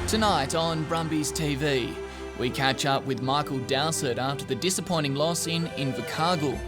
Tonight on Brumbies TV, we catch up with Michael Dowsett after the disappointing loss in Invercargill.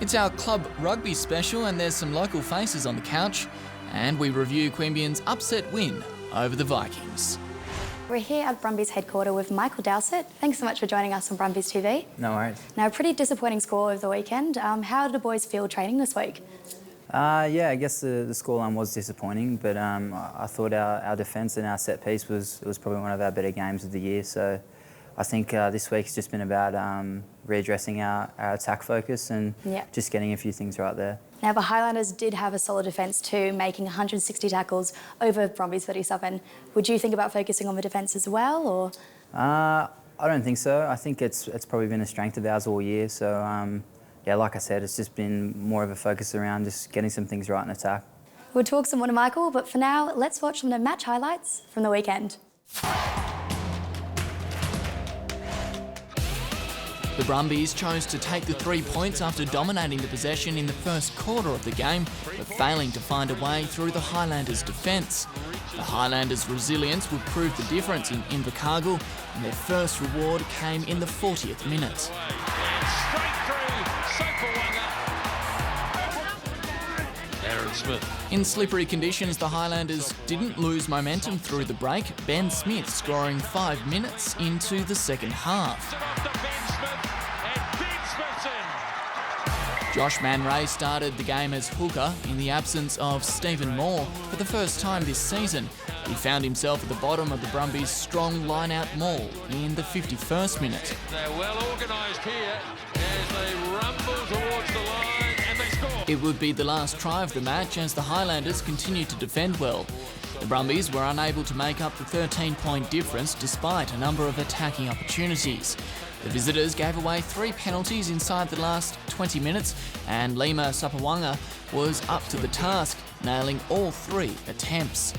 It's our club rugby special and there's some local faces on the couch, and we review Queanbeyan's upset win over the Vikings. We're here at Brumbies headquarters with Michael Dowsett. Thanks so much for joining us on Brumbies TV. No worries. Now, a pretty disappointing score over the weekend. How did the boys feel training this week? Yeah, I guess the scoreline was disappointing, but I thought our defence and our set piece was probably one of our better games of the year. So I think this week's just been about readdressing our attack focus and just getting a few things right there. Now, the Highlanders did have a solid defence too, making 160 tackles over Brumbies 37. Would you think about focusing on the defence as well, or? I don't think so. I think it's probably been a strength of ours all year. So yeah, like I said, it's just been more of a focus around just getting some things right in attack. We'll talk some more to Michael, but for now, let's watch some of the match highlights from the weekend. The Brumbies chose to take the 3 points after dominating the possession in the first quarter of the game, but failing to find a way through the Highlanders' defence. The Highlanders' resilience would prove the difference in Invercargill, and their first reward came in the 40th minute. In slippery conditions, the Highlanders didn't lose momentum through the break, Ben Smith scoring 5 minutes into the second half. Josh Manray started the game as hooker in the absence of Stephen Moore for the first time this season. He found himself at the bottom of the Brumbies' strong line-out maul in the 51st minute. They're well organised here as they rumble towards the line and they score. It would be the last try of the match as the Highlanders continued to defend well. The Brumbies were unable to make up the 13-point difference despite a number of attacking opportunities. The visitors gave away 3 penalties inside the last 20 minutes, and Lima Sapawanga was up to the task, nailing all 3 attempts.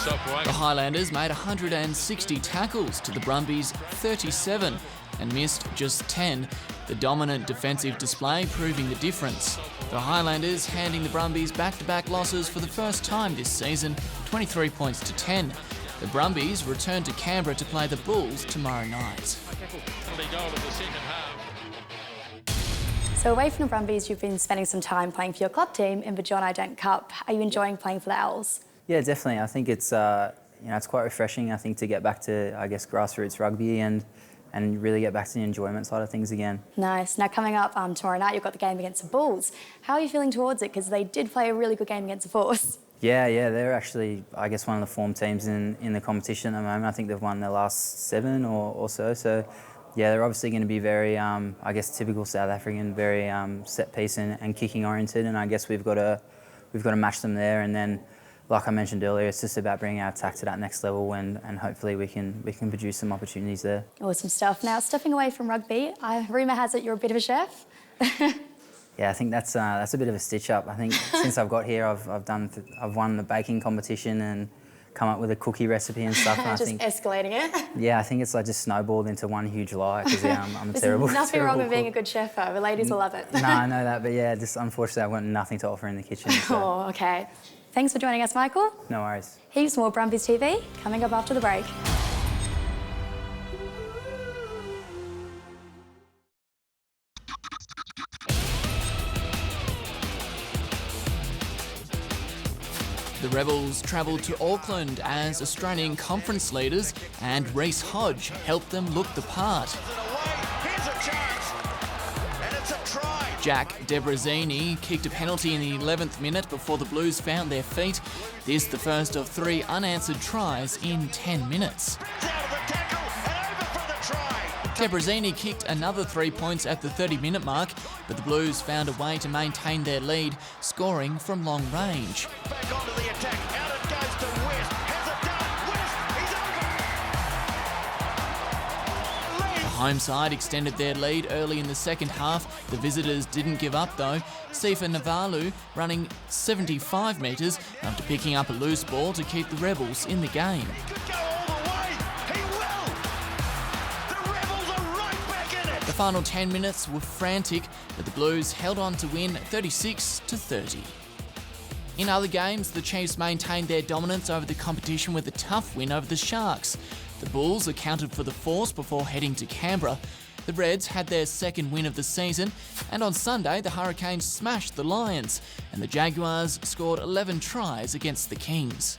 The Highlanders made 160 tackles to the Brumbies' 37 and missed just 10, the dominant defensive display proving the difference. The Highlanders handing the Brumbies back-to-back losses for the first time this season, 23 points to 10. The Brumbies return to Canberra to play the Bulls tomorrow night. So away from the Brumbies, you've been spending some time playing for your club team in the John Ident Cup. Are you enjoying playing for the Owls? Yeah, definitely. I think it's it's quite refreshing. I think to get back to grassroots rugby and really get back to the enjoyment side of things again. Nice. Now coming up tomorrow night, you've got the game against the Bulls. How are you feeling towards it? Because they did play a really good game against the Force. Yeah, they're actually, I guess, one of the form teams in the competition at the moment. I think they've won their last 7 or so. So, yeah, they're obviously going to be very, typical South African, very set piece and kicking oriented. And I guess we've got to match them there. And then, like I mentioned earlier, it's just about bringing our attack to that next level, and hopefully we can produce some opportunities there. Awesome stuff. Now, stepping away from rugby, rumour has it you're a bit of a chef. Yeah, I think that's a bit of a stitch up. I think since I've got here, I've won the baking competition and come up with a cookie recipe and stuff. And just escalating it. Yeah, I think it's like just snowballed into one huge lie because I'm a terrible. There's nothing wrong with being a good chef, though. The ladies will love it. No, I know that, but yeah, just unfortunately I've got nothing to offer in the kitchen. So. Oh, okay. Thanks for joining us, Michael. No worries. Heaps more Brumbies TV coming up after the break. The Rebels travelled to Auckland as Australian conference leaders, and Reece Hodge helped them look the part. Jack Debrazzini kicked a penalty in the 11th minute before the Blues found their feet. This the first of 3 unanswered tries in 10 minutes. Debrazzini kicked another 3 points at the 30-minute mark, but the Blues found a way to maintain their lead, scoring from long range. Back onto the attack, out it goes to West, has it done, West, he's over! The home side extended their lead early in the second half. The visitors didn't give up though. Sifa Navalu running 75 metres after picking up a loose ball to keep the Rebels in the game. He could go all the way, he will! The Rebels are right back in it! The final 10 minutes were frantic, but the Blues held on to win 36-30. In other games, the Chiefs maintained their dominance over the competition with a tough win over the Sharks. The Bulls accounted for the force before heading to Canberra. The Reds had their second win of the season, and on Sunday the Hurricanes smashed the Lions, and the Jaguars scored 11 tries against the Kings.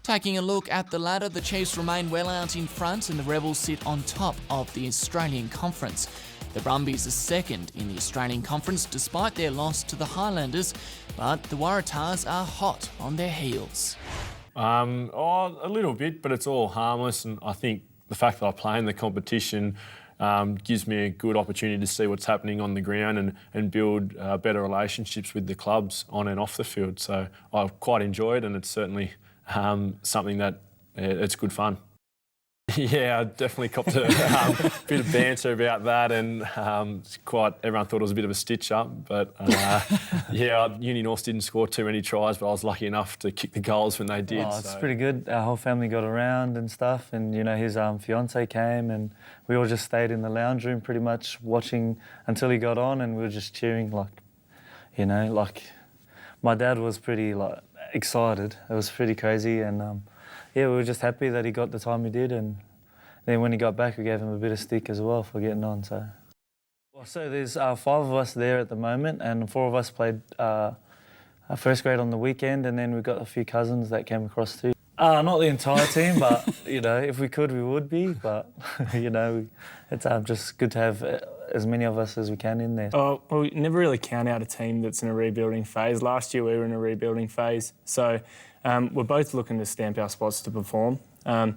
Taking a look at the ladder, the Chiefs remain well out in front and the Rebels sit on top of the Australian Conference. The Brumbies are second in the Australian Conference despite their loss to the Highlanders, but the Waratahs are hot on their heels. A little bit, but it's all harmless, and I think the fact that I play in the competition gives me a good opportunity to see what's happening on the ground and build better relationships with the clubs on and off the field. So I quite enjoy it, and it's certainly something that it's good fun. Yeah, I definitely copped a bit of banter about that, and everyone thought it was a bit of a stitch up. But Uni North didn't score too many tries, but I was lucky enough to kick the goals when they did. Oh, it's pretty good. Our whole family got around and stuff, and his fiance came, and we all just stayed in the lounge room pretty much watching until he got on, and we were just cheering like my dad was pretty excited. It was pretty crazy, and we were just happy that he got the time he did, and then when he got back, we gave him a bit of stick as well for getting on. So there's 5 of us there at the moment, and 4 of us played first grade on the weekend, and then we've got a few cousins that came across too. Not the entire team, but if we could, we would be. But it's just good to have as many of us as we can in there. Well, we never really count out a team that's in a rebuilding phase. Last year we were in a rebuilding phase, so we're both looking to stamp our spots to perform. A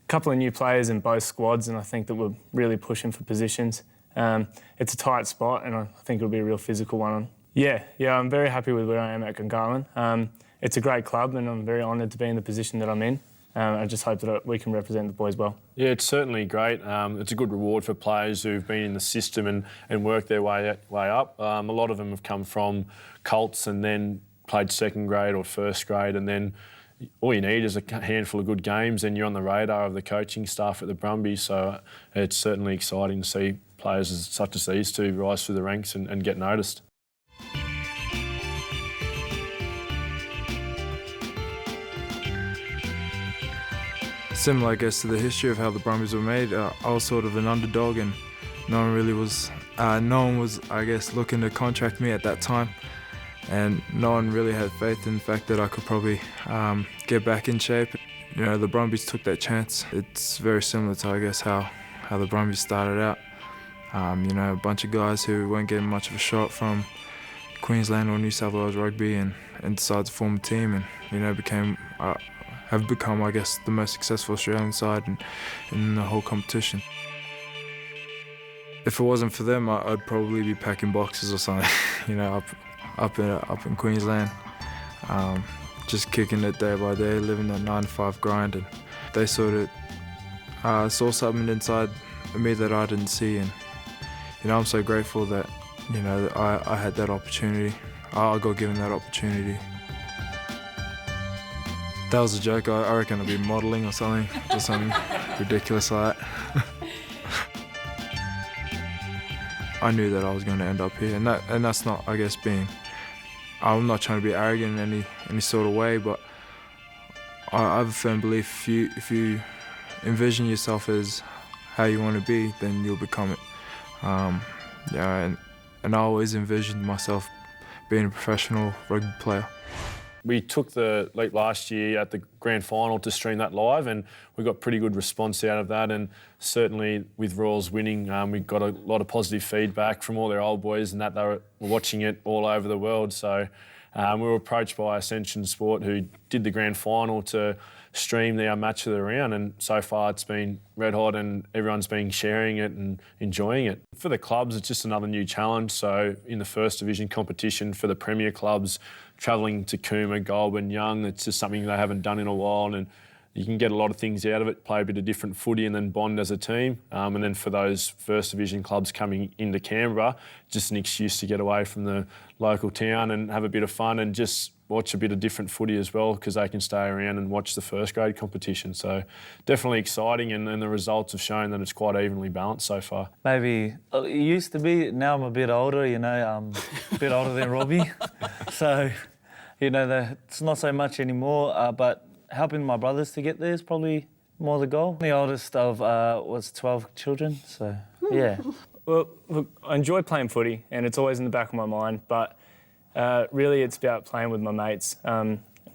couple of new players in both squads, and I think that we're really pushing for positions. It's a tight spot, and I think it'll be a real physical one. Yeah, I'm very happy with where I am at Gungahlin. It's a great club, and I'm very honoured to be in the position that I'm in. I just hope that we can represent the boys well. Yeah, it's certainly great. It's a good reward for players who've been in the system and worked their way up. A lot of them have come from Colts and then played second grade or first grade, and then all you need is a handful of good games and you're on the radar of the coaching staff at the Brumbies. So it's certainly exciting to see players such as these two rise through the ranks and get noticed. Similar, I guess, to the history of how the Brumbies were made. I was sort of an underdog, and no one was, I guess, looking to contract me at that time, and no one really had faith in the fact that I could probably get back in shape. The Brumbies took that chance. It's very similar to, I guess, how the Brumbies started out. A bunch of guys who weren't getting much of a shot from Queensland or New South Wales rugby, and decided to form a team, and have become, I guess, the most successful Australian side in the whole competition. If it wasn't for them, I'd probably be packing boxes or something, up in Queensland, just kicking it day by day, living that 9-to-5 grind. And they sort of saw something inside me that I didn't see, and I'm so grateful that I had that opportunity. I got given that opportunity. That was a joke. I reckon I'd be modelling or something, just something ridiculous like that. I knew that I was going to end up here, and that's not, I guess, I'm not trying to be arrogant in any sort of way, but I have a firm belief if you envision yourself as how you want to be, then you'll become it. And I always envisioned myself being a professional rugby player. We took the leap last year at the grand final to stream that live, and we got pretty good response out of that, and certainly with Royals winning, we got a lot of positive feedback from all their old boys, and that they were watching it all over the world. So we were approached by Ascension Sport, who did the grand final, to stream their match of the round, and so far it's been red hot and everyone's been sharing it and enjoying it. For the clubs, it's just another new challenge. So in the first division competition for the Premier clubs, travelling to Cooma, Goulburn, Young, it's just something they haven't done in a while, and you can get a lot of things out of it, play a bit of different footy and then bond as a team. And then for those first division clubs coming into Canberra, just an excuse to get away from the local town and have a bit of fun and just watch a bit of different footy as well, because they can stay around and watch the first grade competition. So definitely exciting, and the results have shown that it's quite evenly balanced so far. Maybe it used to be. Now I'm a bit older, a bit older than Robbie. So you know, it's not so much anymore, but helping my brothers to get there is probably more the goal. The oldest of was 12 children, so yeah. Well, look, I enjoy playing footy and it's always in the back of my mind, but really it's about playing with my mates.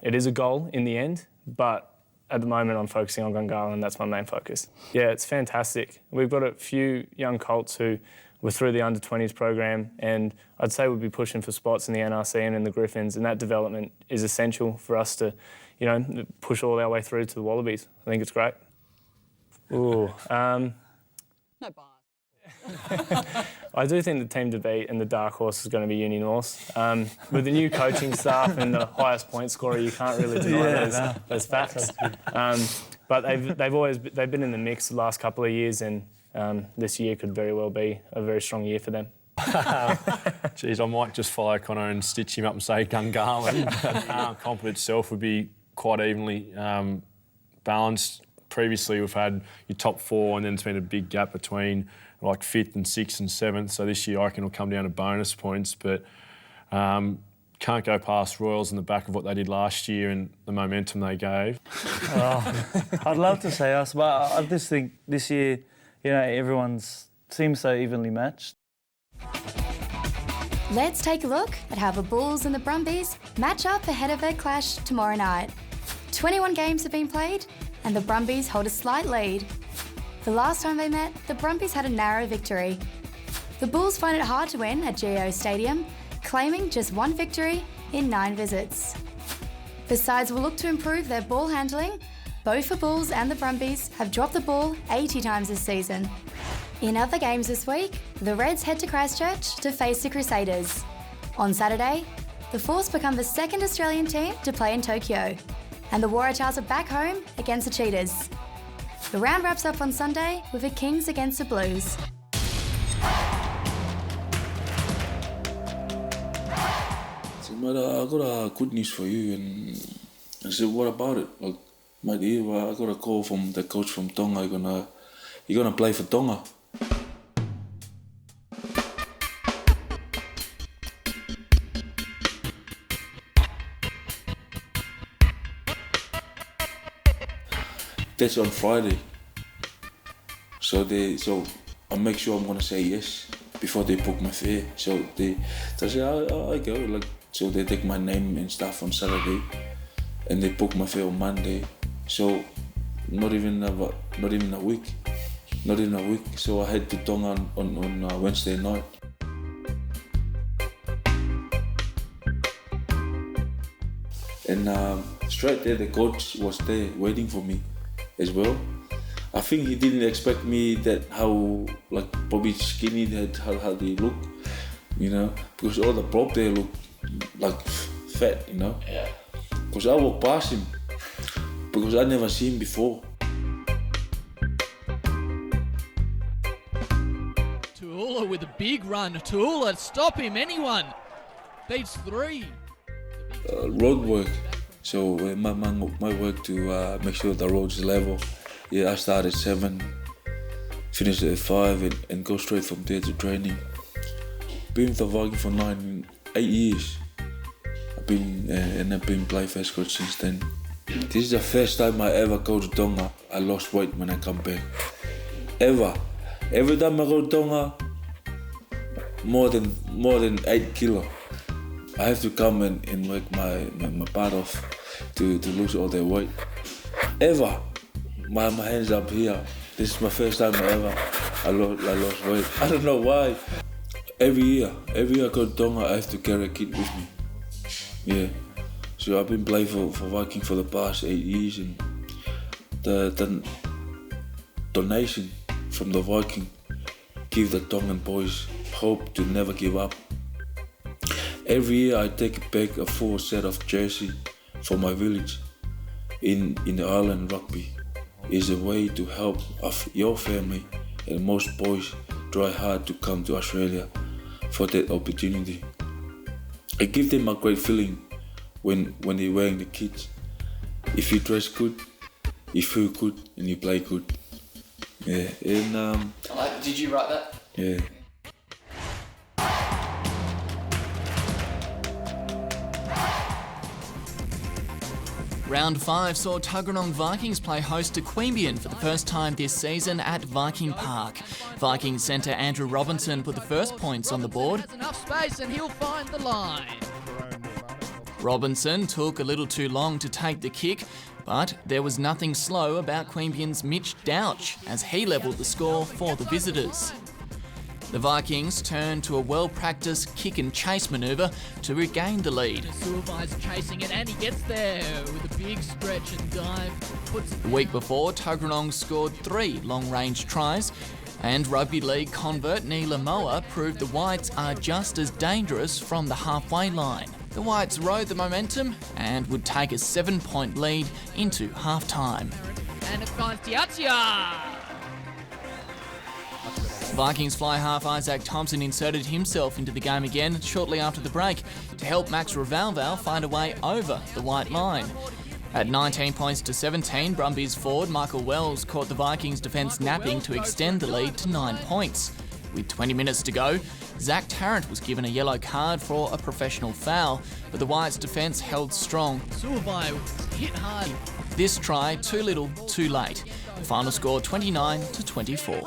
It is a goal in the end, but at the moment I'm focusing on Gungahlin, that's my main focus. Yeah, it's fantastic. We've got a few young colts who were through the under-20s program, and I'd say we'd be pushing for spots in the NRC and in the Griffins, and that development is essential for us to, you know, push all our way through to the Wallabies. I think it's great. Ooh, No bias. I do think the team to beat and the dark horse is going to be Uni North. With the new coaching staff and the highest point scorer, you can't really deny those facts. But they've been in the mix the last couple of years, and this year could very well be a very strong year for them. Geez, I might just follow Connor and stitch him up and say Gungahlin. Comp itself would be quite evenly balanced. Previously, we've had your top four, and then there's been a big gap between like 5th and 6th and 7th. So this year, I reckon it'll come down to bonus points, but can't go past Royals in the back of what they did last year and the momentum they gave. I'd love to say us, but I just think this year, you know, everyone seems so evenly matched. Let's take a look at how the Bulls and the Brumbies match up ahead of their clash tomorrow night. 21 games have been played, and the Brumbies hold a slight lead. The last time they met, the Brumbies had a narrow victory. The Bulls find it hard to win at GO Stadium, claiming just 1 victory in 9 visits. The sides will look to improve their ball handling. Both the Bulls and the Brumbies have dropped the ball 80 times this season. In other games this week, the Reds head to Christchurch to face the Crusaders. On Saturday, the Force become the 2nd Australian team to play in Tokyo, and the Waratahs are back home against the Cheetahs. The round wraps up on Sunday with the Kings against the Blues. I said, mate, I got good news for you. And I said, what about it? Like, mate, I got a call from the coach from Tonga. You're gonna play for Tonga. That's on Friday. So I make sure I'm gonna say yes before they book my fare. So they say I go, like, so they take my name and stuff on Saturday, and they book my fare on Monday. So not even a week. So I head to Tonga on Wednesday night. And straight there, the coach was there waiting for me as well. I think he didn't expect me that how, like, probably skinny, that how they look, you know, because all the prop there look like fat, you know. Yeah. Because I walked past him because I never seen him before. Tuula with a big run. Tuula, stop him, anyone. Beats 3. Road work. So my work to make sure the road is level. Yeah, I start at 7, finish at 5, and go straight from there to training. Been with the Viking for 8 years. I've been playing first coach since then. This is the first time I ever go to Tonga. I lost weight when I come back. Ever. Every time I go to Tonga, more than 8 kilo. I have to come and work my butt off to lose all that weight. Ever. My hands up here. This is my first time I lost weight. I don't know why. Every year I go to Tonga, I have to carry a kid with me. Yeah. So I've been playing for Viking for the past 8 years, and the donation from the Viking give the Tongan boys hope to never give up. Every year I take back a full set of jersey for my village in the island rugby. Is a way to help your family, and most boys try hard to come to Australia for that opportunity. It gives them a great feeling when they're wearing the kits. If you dress good, you feel good, and you play good. Yeah, and did you write that? Yeah. Round 5 saw Tuggeranong Vikings play host to Queanbeyan for the first time this season at Viking Park. Vikings centre Andrew Robinson put the first points on the board. There's enough space and he'll find the line. Robinson took a little too long to take the kick, but there was nothing slow about Queanbeyan's Mitch Douch as he levelled the score for the visitors. The Vikings turned to a well-practiced kick and chase manoeuvre to regain the lead. Suavai's chasing it and he gets there with a big stretch and dive. The week before, Tuggeranong scored 3 long-range tries, and rugby league convert Neela Moa proved the Whites are just as dangerous from the halfway line. The Whites rode the momentum and would take a 7-point lead into half-time. And it finds Tiatia. Vikings fly half Isaac Thompson inserted himself into the game again shortly after the break to help Max Revalval find a way over the white line. At 19 points to 17, Brumbies forward Michael Wells caught the Vikings defence napping to extend the lead to 9 points. With 20 minutes to go, Zach Tarrant was given a yellow card for a professional foul, but the Whites' defence held strong. Suavai hit hard. This try too little, too late. The final score 29 to 24.